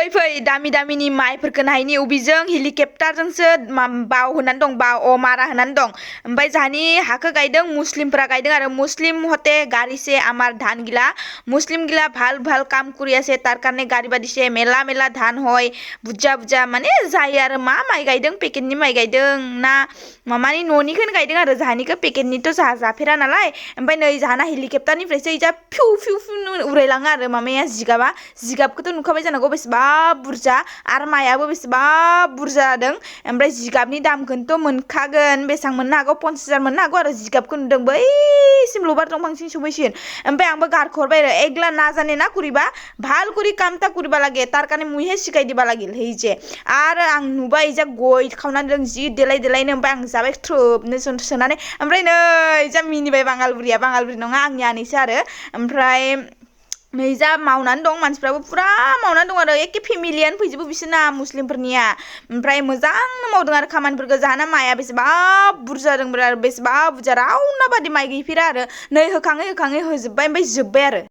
फै दामि दामिनि माइफोरखौ नायनि अबिजों हेलिकप्टारजोंसो बाव होनानै दं बाव मारा होनानै दं ओमफ्राय जाहानि हाखौ गायदों मुस्लिमफोरा गायदों आरो मुस्लिम हते गाड़ी से आमार धान गिला मुस्लिम गिला ভাল ভাল কাম কৰি আছে তাৰ কাৰণে গাড়ী বাদিছে মেলা মেলা ধান হয় বুजा बुजा माने जायो आरो मा माइ गायदों पेकेटनि माइ गायदों ना मामानि न'निखौनो गायदों आरो जाहानिखौ पेकेटनिथ' जाहा जाफेरा नालाय ओमफ्राय नै जाहाना हेलिकप्टारनिफ्रायसो इजा फिउ फिउ फिउ उरायलाङो आरो मामाया जिगाबखौथ' नुखाबाय जानांगौ बेसेबा बुरजा आरो माइयाबो बेसेबा बुरजा जादों ओमफ्राय जिगाबनि दामखौनोथ' मोनखागोन बेसेबां मोननो हागौ 50,000 मोननो हागौ आरो जिगाबखौ नुदों बैसिम लबार दंफांसिम सौहैसिगोन ओमफ्राय आंबो गारखहरबाय आरो एगला ना जाने ना करिबा ভাল কৰি কামটা করিবা লাগে তার কারণে মুহে শিখাই দিবা লাগিল হেই যে আর आं नुबाय जा गय खावनानै दों जि देलाय देलायनो ओमफ्राय आं जाबाय थ्रोबनो सोनानै ओमफ्राय नै जा मिनिबाय बाङालबुरिया बाङालबुरि नङा आंनि आनैसो आरो ओमफ्राय नै जा मावनानै दं मानसिफ्राबो पुरा मावनानै दं आरो एखे फेमिलियानो फैजोबो बिसोरना मुस्लिमफोरनिया ओमफ्राय मोजांनो मावदों आरो खामानिफोरखौ जाहाना माइया बेसेबा बुरजा दंब्रा बेसेबा बुरजा रावना बादि माइ गैफेरा आरो नै होखाङै होखाङै होजोब्बाय ओमफ्राय जोब्बाय आरो